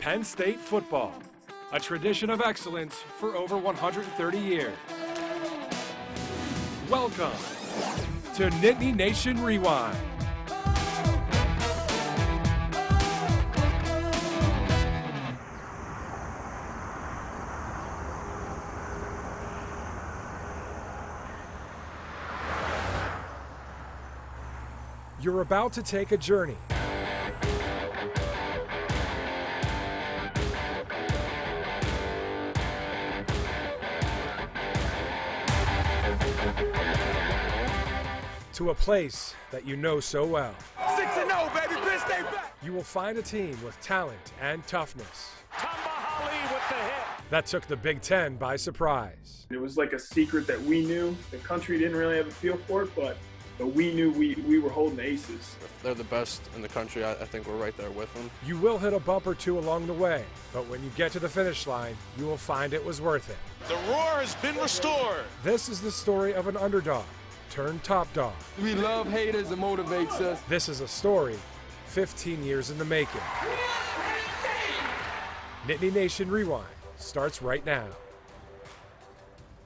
Penn State football, a tradition of excellence for over 130 years. Welcome to Nittany Nation Rewind. You're about to take a journey. To a place that you know so well. 6-0, baby, Penn State back! You will find a team with talent and toughness Tamba with the hit. that took the Big Ten by surprise. It was like a secret that we knew. The country didn't really have a feel for it, but we knew we were holding aces. If they're the best in the country, I think we're right there with them. You will hit a bump or two along the way, but when you get to the finish line, you will find it was worth it. The roar has been restored. This is the story of an underdog turned top dog. We love haters, it motivates us. This is a story 15 years in the making. Nittany Nation Rewind starts right now.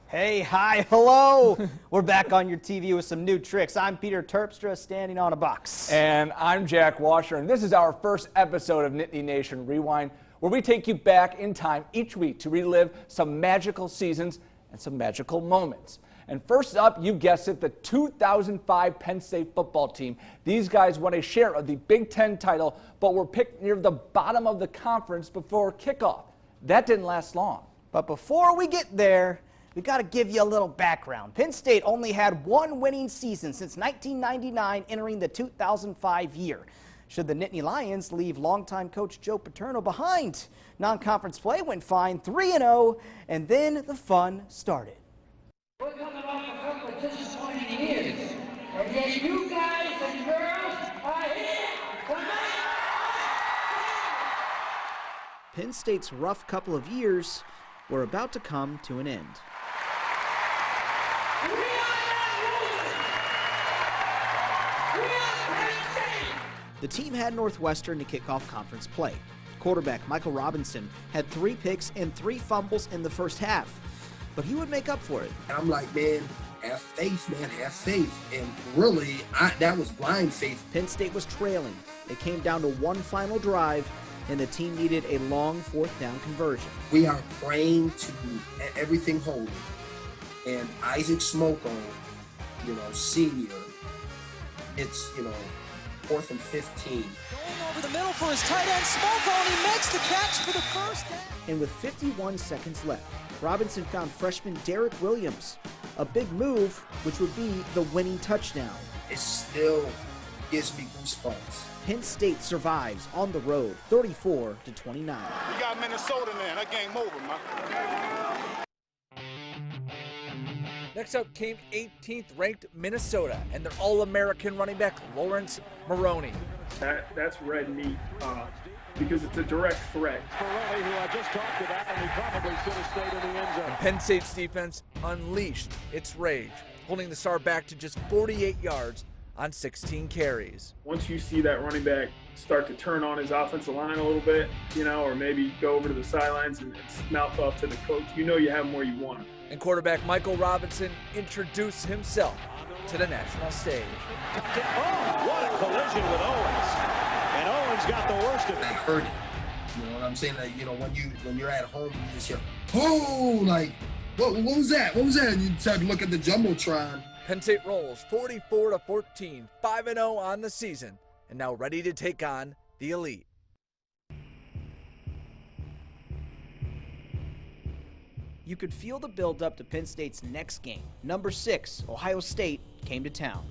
Hey, hi, hello. We're back on your TV with some new tricks. I'm Peter Terpstra, standing on a box. And I'm Jack Washer, and this is our first episode of Nittany Nation Rewind, where we take you back in time each week to relive some magical seasons and some magical moments. And first up, you guessed it, the 2005 Penn State football team. These guys won a share of the Big Ten title, but were picked near the bottom of the conference before kickoff. That didn't last long. But before we get there, we got to give you a little background. Penn State only had one winning season since 1999, entering the 2005 year. Should the Nittany Lions leave longtime coach Jay Paterno behind? Non-conference play went fine, 3-0, and then the fun started. We're coming off a couple of disappointing years, and yet you guys and girls are here tonight. Penn State's rough couple of years were about to come to an end. The team had Northwestern to kick off conference play. Quarterback Michael Robinson had 3 picks and 3 fumbles in the first half, but he would make up for it. And I'm like, man, have faith, man, have faith. And really, that was blind faith. Penn State was trailing. It came down to one final drive, and the team needed a long 4th down conversion. We are praying to everything holy. And Isaac Smoko, senior, it's, 4th and 15. Going over the middle for his tight end, Smoko, and he makes the catch for the first down. And with 51 seconds left, Robinson found freshman Derek Williams. A big move, which would be the winning touchdown. It still gives me goosebumps. Penn State survives on the road, 34-29. We got Minnesota there. That game over, man. Next up came 18th ranked Minnesota and their All-American running back Lawrence Maroney. That's red meat because it's a direct threat. Pirelli, who I just talked about, and he probably should have stayed in the end zone. And Penn State's defense unleashed its rage, holding the Star back to just 48 yards on 16 carries. Once you see that running back start to turn on his offensive line a little bit, or maybe go over to the sidelines and mouth off to the coach, you have him where you want him. And quarterback Michael Robinson introduced himself to the national stage. Oh, what a collision with Owens. And Owens got the worst of it. I heard it. You know what I'm saying? Like, when you're at home, you just hear, oh, like, what was that? What was that? And you start to look at the Jumbotron. Penn State rolls 44-14, 5-0 on the season, and now ready to take on the elite. You could feel the build-up to Penn State's next game. Number 6, Ohio State, came to town.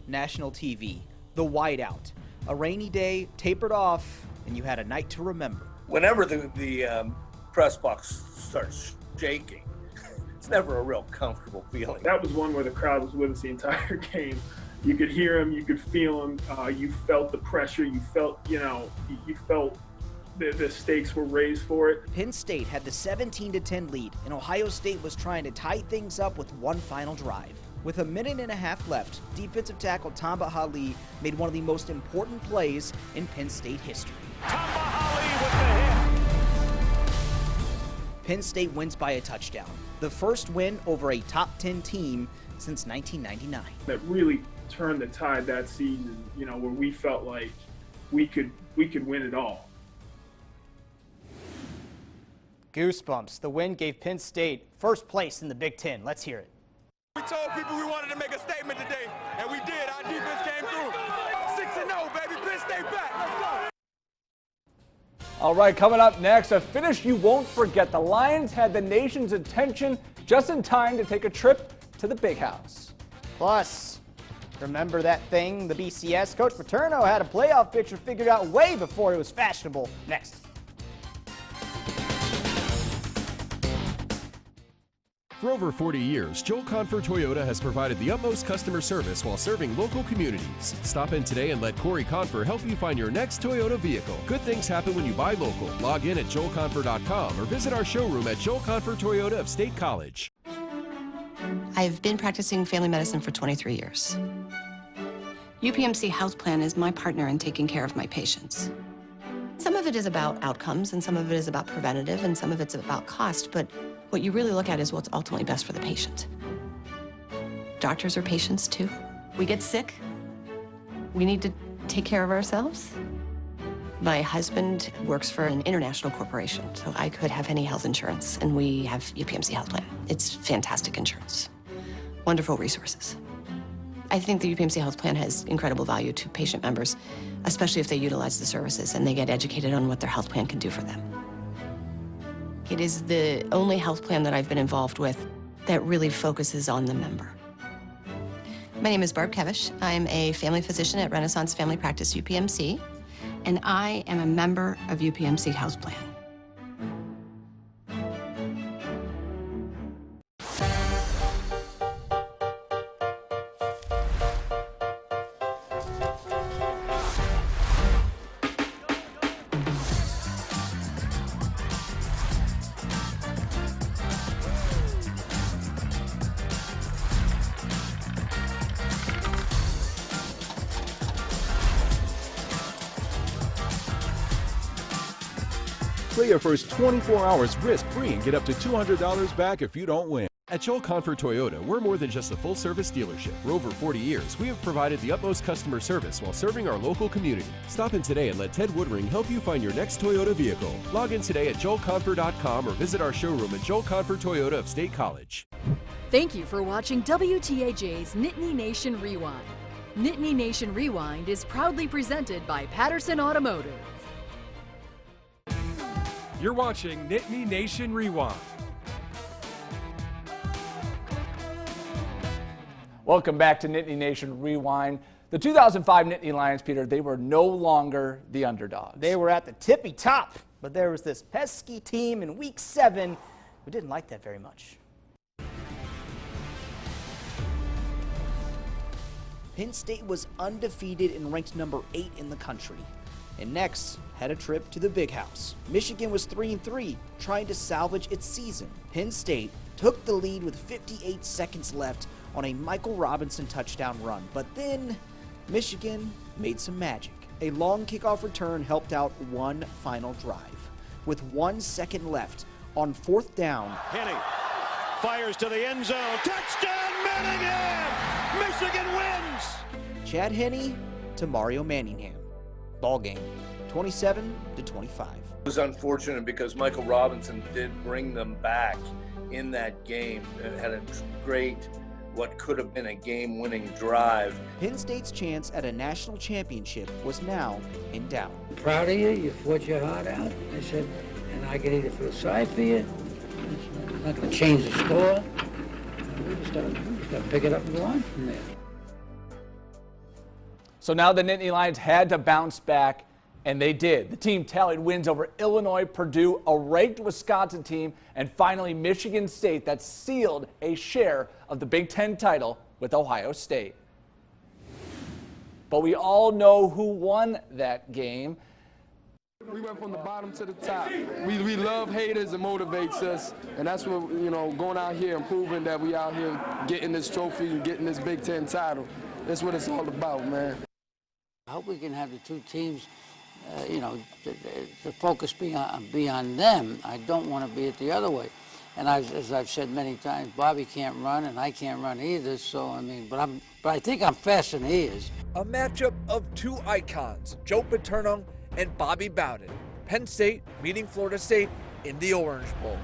National TV, the Whiteout. A rainy day, tapered off, and you had a night to remember. Whenever the press box starts shaking, it's never a real comfortable feeling. That was one where the crowd was with us the entire game. You could hear him, you could feel him, you felt the pressure, you felt, you felt the stakes were raised for it. Penn State had the 17-10 lead, and Ohio State was trying to tie things up with one final drive. With a minute and a half left, defensive tackle Tamba Hali made one of the most important plays in Penn State history. Tamba Hali with the hit. Penn State wins by a touchdown, the first win over a top 10 team since 1999. That really turned the tide that season, you know, where we felt like we could win it all. Goosebumps. The win gave Penn State first place in the Big Ten. Let's hear it. We told people we wanted to make a statement today, and we did. Our defense came through. 6-0, baby. Penn State back. Let's go. All right, coming up next, a finish you won't forget. The Lions had the nation's attention just in time to take a trip to the Big House. Plus, remember that thing, the BCS? Coach Paterno had a playoff picture figured out way before it was fashionable. Next. For over 40 years, Joel Confer Toyota has provided the utmost customer service while serving local communities. Stop in today and let Corey Confer help you find your next Toyota vehicle. Good things happen when you buy local. Log in at joelconfer.com or visit our showroom at Joel Confer Toyota of State College. I've been practicing family medicine for 23 years. UPMC Health Plan is my partner in taking care of my patients. Some of it is about outcomes, and some of it is about preventative, and some of it's about cost, but what you really look at is what's ultimately best for the patient. Doctors are patients too. We get sick. We need to take care of ourselves. My husband works for an international corporation, so I could have any health insurance, and we have UPMC Health Plan. It's fantastic insurance. Wonderful resources. I think the UPMC Health Plan has incredible value to patient members, especially if they utilize the services and they get educated on what their health plan can do for them. It is the only health plan that I've been involved with that really focuses on the member. My name is Barb Kevish. I'm a family physician at Renaissance Family Practice UPMC, and I am a member of UPMC Health Plan. Play your first 24 hours risk-free and get up to $200 back if you don't win. At Joel Confer Toyota, we're more than just a full-service dealership. For over 40 years, we have provided the utmost customer service while serving our local community. Stop in today and let Ted Woodring help you find your next Toyota vehicle. Log in today at joelconfer.com or visit our showroom at Joel Confer Toyota of State College. Thank you for watching WTAJ's Nittany Nation Rewind. Nittany Nation Rewind is proudly presented by Patterson Automotive. You're watching Nittany Nation Rewind. Welcome back to Nittany Nation Rewind. The 2005 Nittany Lions, Peter, they were no longer the underdogs. They were at the tippy top, but there was this pesky team in Week 7 who didn't like that very much. Penn State was undefeated and ranked number 8 in the country. And next, had a trip to the Big House. Michigan was 3-3, trying to salvage its season. Penn State took the lead with 58 seconds left on a Michael Robinson touchdown run. But then, Michigan made some magic. A long kickoff return helped out one final drive. With 1 second left, on 4th down, Henney fires to the end zone. Touchdown, Manningham! Michigan wins! Chad Henne to Mario Manningham. Ball game, 27-25. It was unfortunate because Michael Robinson did bring them back in that game. It had a great, what could have been a game-winning drive. Penn State's chance at a national championship was now in doubt. I'm proud of you. You fought your heart out. I said, and I can either feel sorry for you. I'm not going to change the score. We just got to pick it up and go on from there. So now the Nittany Lions had to bounce back, and they did. The team tallied wins over Illinois, Purdue, a ranked Wisconsin team, and finally Michigan State that sealed a share of the Big Ten title with Ohio State. But we all know who won that game. We went from the bottom to the top. We love haters, it motivates us, and that's what, you know, going out here and proving that we out here getting this trophy and getting this Big Ten title. That's what it's all about, man. I hope we can have the two teams, you know, the focus be on them. I don't want to be it the other way. And as I've said many times, Bobby can't run and I can't run either. So I mean, but I think I'm faster than he is. A matchup of two icons, Joe Paterno and Bobby Bowden. Penn State meeting Florida State in the Orange Bowl.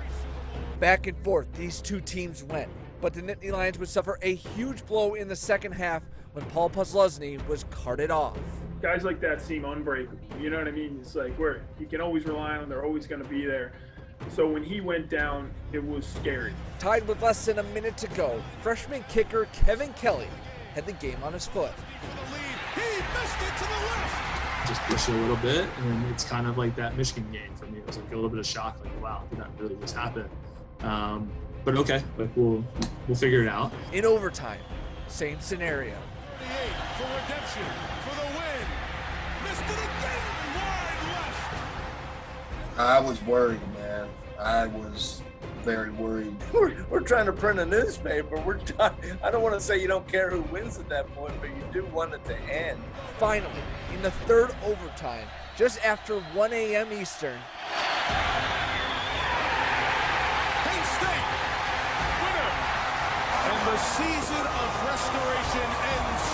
Back and forth, these two teams went, but the Nittany Lions would suffer a huge blow in the second half when Paul Posluszny was carted off. Guys like that seem unbreakable. You know what I mean? It's like where you can always rely on them. They're always going to be there. So when he went down, it was scary. Tied with less than a minute to go, freshman kicker Kevin Kelly had the game on his foot. He missed it to the left. Just push it a little bit, and it's kind of like that Michigan game for me. It was like a little bit of shock, like, wow, did that really just happen? But okay, like we'll figure it out. In overtime, same scenario. For redemption, for the win. Missed it again, wide left. I was worried, man. I was very worried. We're trying to print a newspaper. I don't want to say you don't care who wins at that point, but you do want it to end. Finally, in the third overtime, just after 1 a.m. Eastern, Penn State, winner. And the season of restoration ends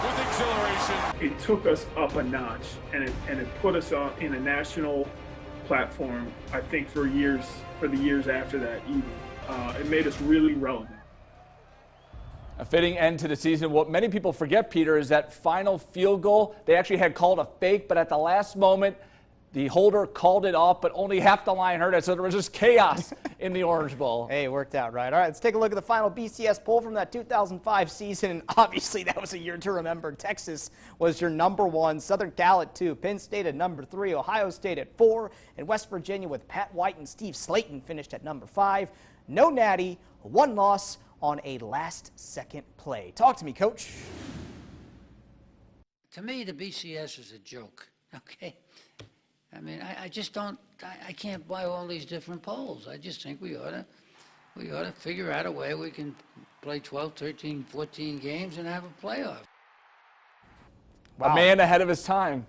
with exhilaration. It took us up a notch, and it put us in a national platform, I think, for the years after that even. It made us really relevant. a fitting end to the season. What many people forget, Peter, is that final field goal. They actually had called a fake, but at the last moment, the holder called it off, but only half the line heard it, so there was just chaos in the Orange Bowl. Hey, it worked out right. All right, let's take a look at the final BCS poll from that 2005 season, and obviously that was a year to remember. Texas was your #1, Southern Cal at 2, Penn State at #3, Ohio State at 4, and West Virginia with Pat White and Steve Slayton finished at #5. No natty, 1 loss on a last-second play. Talk to me, Coach. To me, the BCS is a joke, okay? I mean, I just don't, I can't buy all these different polls. I just think we ought to figure out a way we can play 12, 13, 14 games and have a playoff. Wow. A man ahead of his time.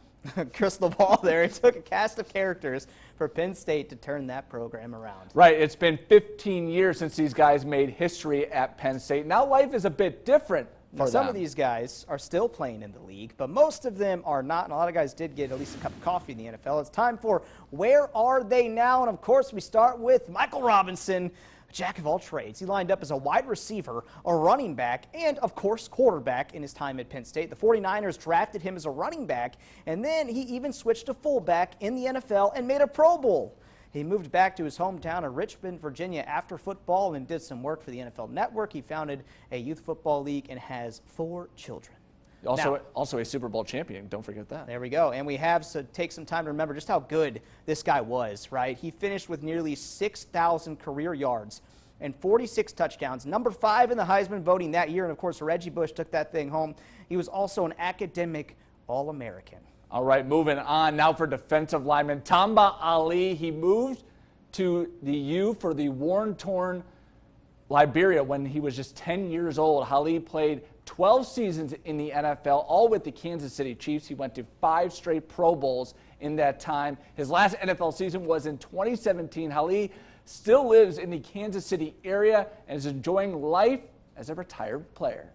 Crystal ball there. It took a cast of characters for Penn State to turn that program around. Right. It's been 15 years since these guys made history at Penn State. Now life is a bit different for Some them. of these guys are still playing in the league, but most of them are not, and a lot of guys did get at least a cup of coffee in the NFL. It's time for Where Are They Now? And, of course, we start with Michael Robinson, jack of all trades. He lined up as a wide receiver, a running back, and, of course, quarterback in his time at Penn State. The 49ers drafted him as a running back, and then he even switched to fullback in the NFL and made a Pro Bowl. He moved back to his hometown of Richmond, Virginia after football and did some work for the NFL Network. He founded a youth football league and has 4 children. Also a Super Bowl champion. Don't forget that. There we go. And we have to take some time to remember just how good this guy was, right? He finished with nearly 6,000 career yards and 46 touchdowns. #5 in the Heisman voting that year. And, of course, Reggie Bush took that thing home. He was also an academic All-American. All right, moving on now for defensive lineman Tamba Ali. He moved to the U for the war-torn Liberia when he was just 10 years old. Ali played 12 seasons in the NFL, all with the Kansas City Chiefs. He went to 5 straight Pro Bowls in that time. His last NFL season was in 2017. Ali still lives in the Kansas City area and is enjoying life as a retired player.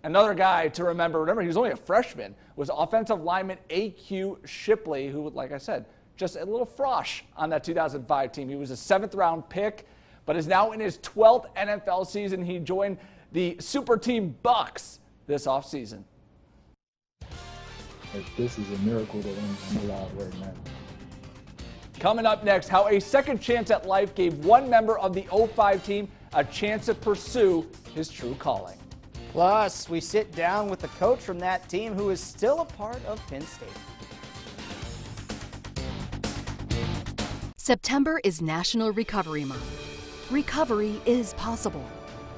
Another guy to remember, he was only a freshman, was offensive lineman A.Q. Shipley, who, like I said, just a little frosh on that 2005 team. He was a 7th-round pick, but is now in his 12th NFL season. He joined the Super Team Bucks this offseason. This is a miracle that I'm alive right now. Coming up next, how a second chance at life gave one member of the 05 team a chance to pursue his true calling. Plus, we sit down with the coach from that team who is still a part of Penn State. September is National Recovery Month. Recovery is possible.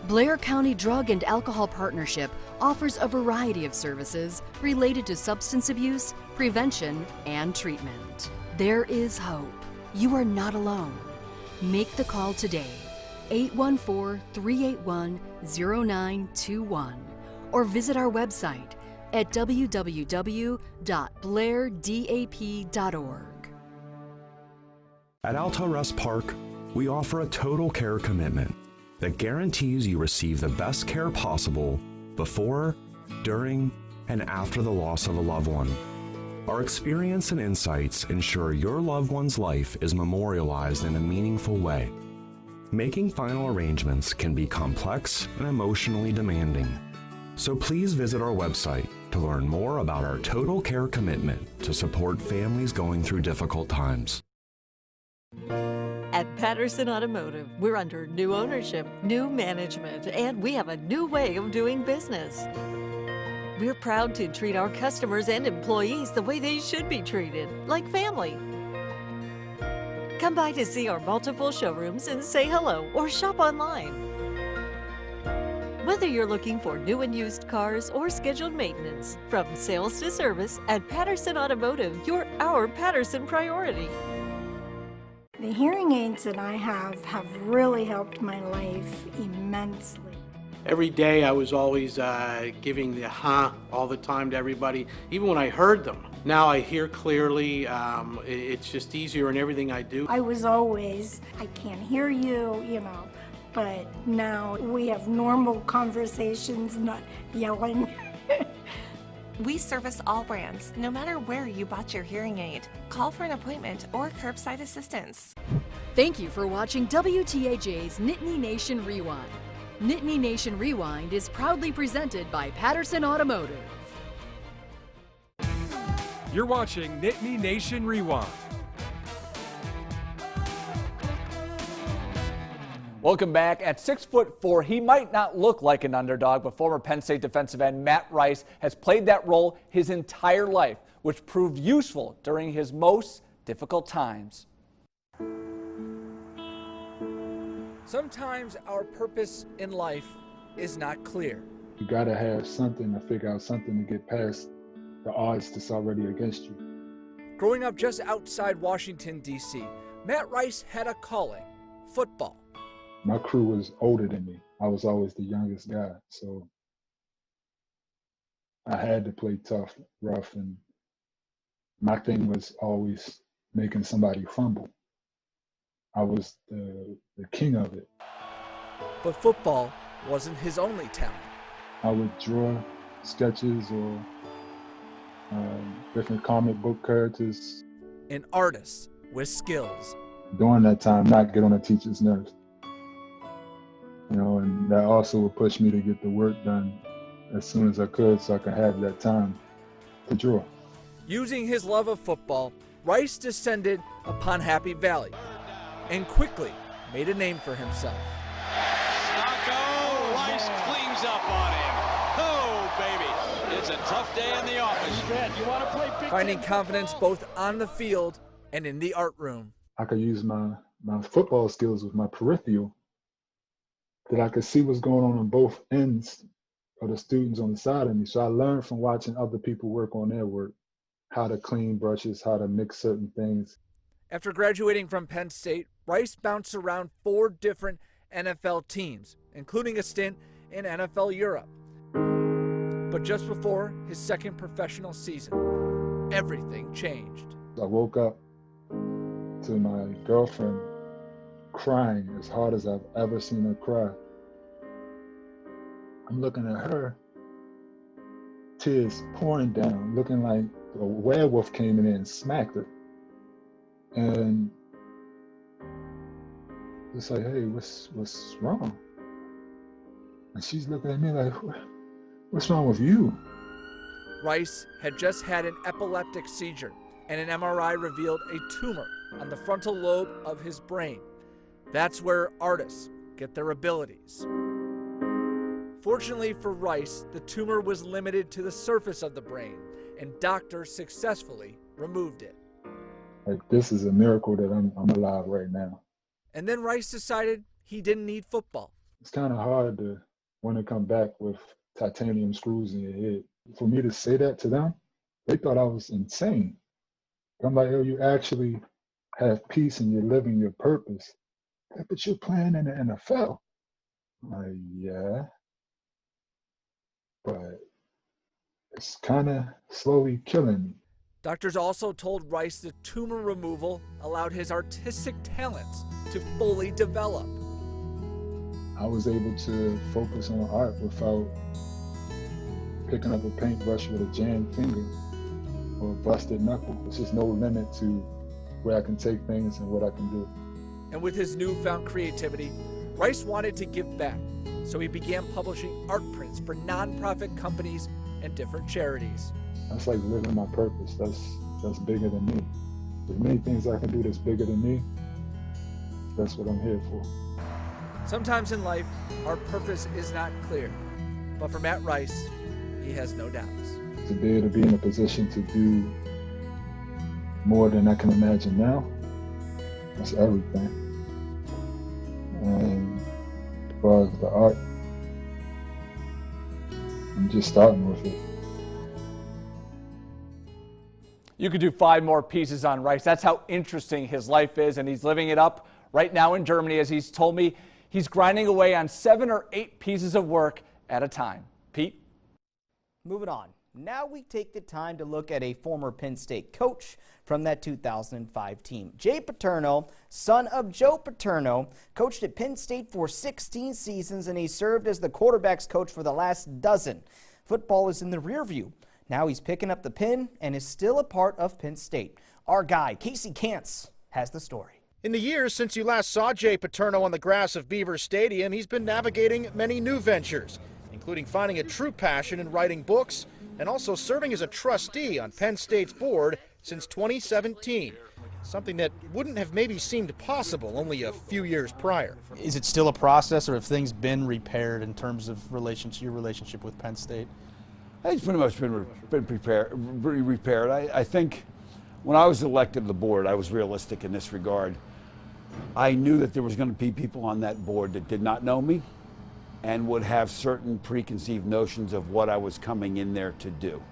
Blair County Drug and Alcohol Partnership offers a variety of services related to substance abuse, prevention, and treatment. There is hope. You are not alone. Make the call today, 814-381-0921, or visit our website at www.blairdap.org. At Alto Rest Park, we offer a total care commitment that guarantees you receive the best care possible before, during, and after the loss of a loved one. Our experience and insights ensure your loved one's life is memorialized in a meaningful way. Making final arrangements can be complex and emotionally demanding. So please visit our website to learn more about our total care commitment to support families going through difficult times. At Patterson Automotive, we're under new ownership, new management, and we have a new way of doing business. We're proud to treat our customers and employees the way they should be treated, like family. Come by to see our multiple showrooms and say hello or shop online. Whether you're looking for new and used cars or scheduled maintenance, from sales to service, at Patterson Automotive, you're our Patterson priority. The hearing aids that I have really helped my life immensely. Every day I was always giving the all the time to everybody, even when I heard them. Now I hear clearly, it's just easier in everything I do. I was always, I can't hear you, but now we have normal conversations, not yelling. We service all brands, no matter where you bought your hearing aid. Call for an appointment or curbside assistance. Thank you for watching WTAJ's Nittany Nation Rewind. Nittany Nation Rewind is proudly presented by Paterson Automotive. You're watching Nittany Nation Rewind. Welcome back. At 6'4", he might not look like an underdog, but former Penn State defensive end Matt Rice has played that role his entire life, which proved useful during his most difficult times. Sometimes our purpose in life is not clear. You gotta have something to figure out something to get past the odds that's already against you. Growing up just outside Washington, D.C., Matt Rice had a calling: football. My crew was older than me. I was always the youngest guy, so I had to play tough, rough, and my thing was always making somebody fumble. I was the king of it. But football wasn't his only talent. I would draw sketches or different comic book characters. An artist with skills. During that time, not get on a teacher's nerves. And that also would push me to get the work done as soon as I could so I could have that time to draw. Using his love of football, Rice descended upon Happy Valley and quickly made a name for himself. Stocko, Rice cleans up on him. Oh, baby, it's a tough day in the office. You want to play big Finding confidence both on the field and in the art room. I could use my football skills with my peripheral, that I could see what's going on both ends of the students on the side of me. So I learned from watching other people work on their work, how to clean brushes, how to mix certain things. After graduating from Penn State, Rice bounced around 4 different NFL teams, including a stint in NFL Europe. But just before his second professional season, everything changed. I woke up to my girlfriend crying as hard as I've ever seen her cry. I'm looking at her, tears pouring down, looking like a werewolf came in and smacked her. And just like, hey, what's wrong? And she's looking at me like, what's wrong with you? Rice had just had an epileptic seizure, and an MRI revealed a tumor on the frontal lobe of his brain. That's where artists get their abilities. Fortunately for Rice, the tumor was limited to the surface of the brain, and doctors successfully removed it. Like, this is a miracle that I'm alive right now. And then Rice decided he didn't need football. It's kind of hard to want to come back with titanium screws in your head. For me to say that to them, they thought I was insane. I'm like, oh, you actually have peace and you're living your purpose. But you're playing in the NFL. I'm like, yeah. But it's kind of slowly killing me. Doctors also told Rice the tumor removal allowed his artistic talents to fully develop. I was able to focus on art without picking up a paintbrush with a jammed finger or a busted knuckle. There's just no limit to where I can take things and what I can do. And with his newfound creativity, Rice wanted to give back, so he began publishing art prints for nonprofit companies and different charities. That's like living my purpose. That's bigger than me. There's many things I can do that's bigger than me. That's what I'm here for. Sometimes in life, our purpose is not clear, but for Matt Rice, he has no doubts. To be able to be in a position to do more than I can imagine now, that's everything. And as far as the art, I'm just starting with it. You could do 5 more pieces on Rice. That's how interesting his life is, and he's living it up right now in Germany. As he's told me, he's grinding away on 7 or 8 pieces of work at a time. Pete? Moving on. Now we take the time to look at a former Penn State coach from that 2005 team. Jay Paterno, son of Joe Paterno, coached at Penn State for 16 seasons, and he served as the quarterback's coach for the last dozen. Football is in the rear view. Now he's picking up the pen and is still a part of Penn State. Our guy, Casey Kantz, has the story. In the years since you last saw Jay Paterno on the grass of Beaver Stadium, he's been navigating many new ventures, including finding a true passion in writing books and also serving as a trustee on Penn State's board since 2017, something that wouldn't have maybe seemed possible only a few years prior. Is it still a process, or have things been repaired in terms of your relationship with Penn State? It's pretty much been repaired. I think when I was elected to the board, I was realistic in this regard. I knew that there was going to be people on that board that did not know me and would have certain preconceived notions of what I was coming in there to do.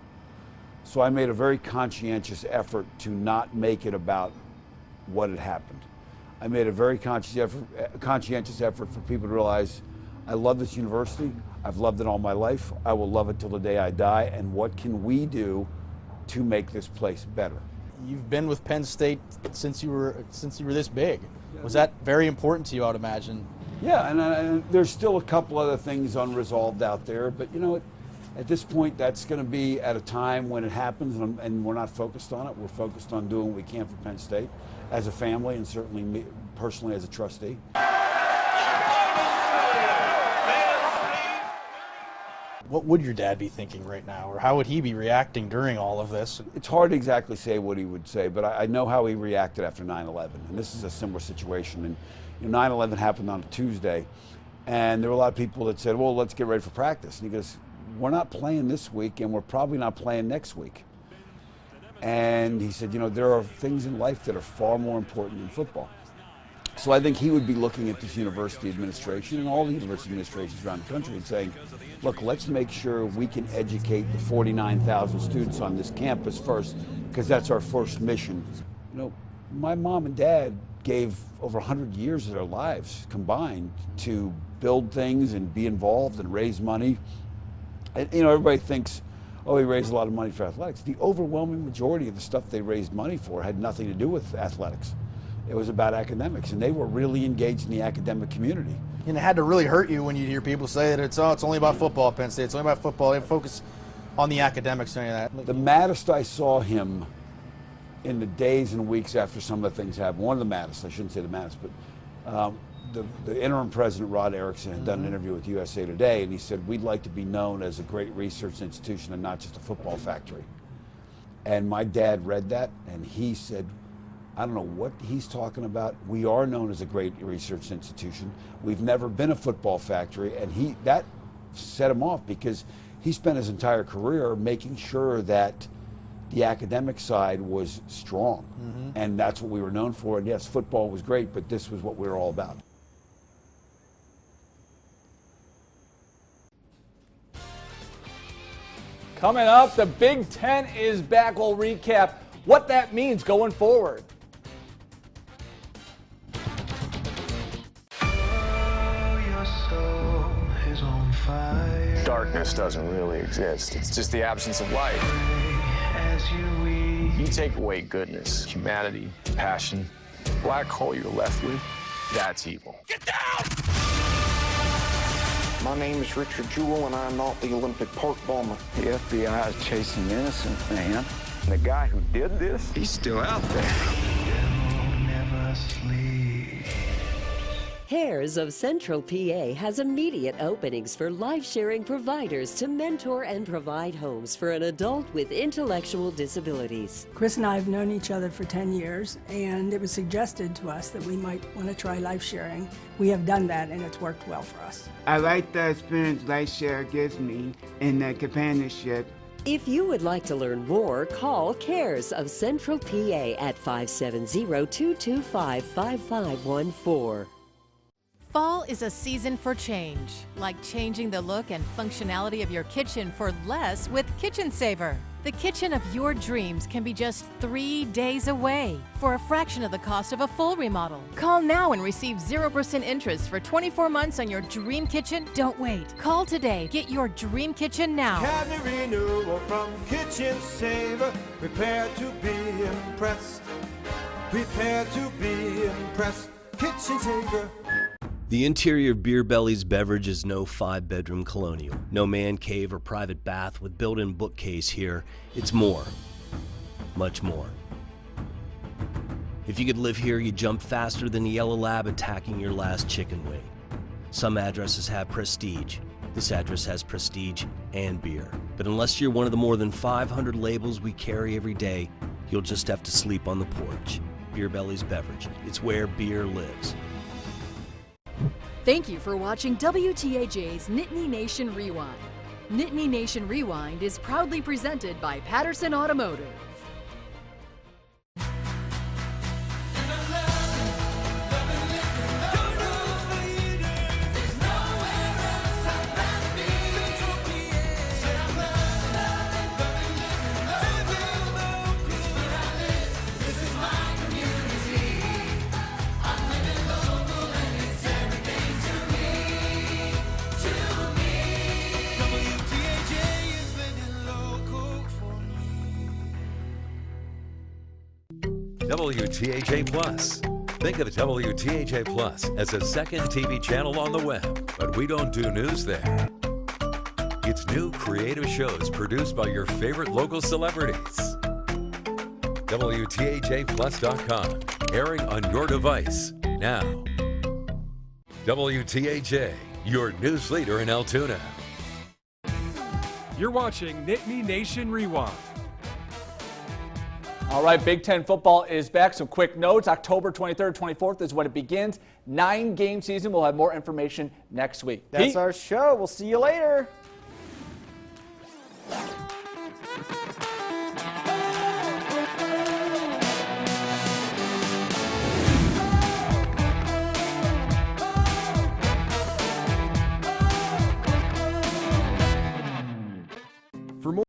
So I made a very conscientious effort to not make it about what had happened. I made a very conscientious effort for people to realize I love this university. I've loved it all my life. I will love it till the day I die. And what can we do to make this place better? You've been with Penn State since you were this big. Was that very important to you, I would imagine? Yeah, and there's still a couple other things unresolved out there, but you know, at this point, that's going to be at a time when it happens, and we're not focused on it. We're focused on doing what we can for Penn State as a family, and certainly me personally as a trustee. What would your dad be thinking right now, or how would he be reacting during all of this? It's hard to exactly say what he would say, but I know how he reacted after 9/11, and this is a similar situation. And you know, 9/11 happened on a Tuesday, and there were a lot of people that said, well, let's get ready for practice. And he goes, we're not playing this week, and we're probably not playing next week. And he said, you know, there are things in life that are far more important than football. So I think he would be looking at this university administration and all the university administrations around the country and saying, look, let's make sure we can educate the 49,000 students on this campus first, because that's our first mission. You know, my mom and dad gave over 100 years of their lives combined to build things and be involved and raise money. And, you know, everybody thinks, oh, he raised a lot of money for athletics. The overwhelming majority of the stuff they raised money for had nothing to do with athletics. It was about academics, and they were really engaged in the academic community. And it had to really hurt you when you hear people say that it's only about football at Penn State. It's only about football. They focus on the academics and any of that. The maddest I saw him in the days and weeks after some of the things happened, one of the maddest, I shouldn't say the maddest, but the interim president, Rod Erickson, had done an interview with USA Today, and he said, we'd like to be known as a great research institution and not just a football factory. And my dad read that, and he said, I don't know what he's talking about. We are known as a great research institution. We've never been a football factory, and that set him off because he spent his entire career making sure that the academic side was strong, and that's what we were known for. And yes, football was great, but this was what we were all about. Coming up, the Big Ten is back. We'll recap what that means going forward. Darkness doesn't really exist. It's just the absence of light. You take away goodness, humanity, passion, black hole you're left with, that's evil. Get down! My name is Richard Jewell, and I'm not the Olympic Park bomber. The FBI is chasing an innocent man. The guy who did this, he's still out there. Hares of Central PA has immediate openings for life-sharing providers to mentor and provide homes for an adult with intellectual disabilities. Chris and I have known each other for 10 years, and it was suggested to us that we might want to try life sharing. We have done that, and it's worked well for us. I like the experience life share gives me in the companionship. If you would like to learn more, call CARES of Central PA at 570-225-5514. Fall is a season for change, like changing the look and functionality of your kitchen for less with Kitchen Saver. The kitchen of your dreams can be just 3 days away for a fraction of the cost of a full remodel. Call now and receive 0% interest for 24 months on your dream kitchen. Don't wait. Call today. Get your dream kitchen now. Cabinet renewal from Kitchen Saver. Prepare to be impressed. Prepare to be impressed. Kitchen Saver. The interior of Beer Belly's beverage is no 5-bedroom colonial, no man cave or private bath with built-in bookcase here. It's more, much more. If you could live here, you'd jump faster than the yellow lab attacking your last chicken wing. Some addresses have prestige. This address has prestige and beer. But unless you're one of the more than 500 labels we carry every day, you'll just have to sleep on the porch. Beer Belly's beverage. It's where beer lives. Thank you for watching WTAJ's Nittany Nation Rewind. Nittany Nation Rewind is proudly presented by Paterson Automotive. WTAJ Plus. Think of WTAJ Plus as a second TV channel on the web, but we don't do news there. It's new creative shows produced by your favorite local celebrities. WTAJplus.com, airing on your device now. WTAJ, your news leader in Altoona. You're watching Nittany Nation Rewind. All right, Big Ten football is back. Some quick notes. October 23rd, 24th is when it begins. 9-game season. We'll have more information next week. That's our show. We'll see you later.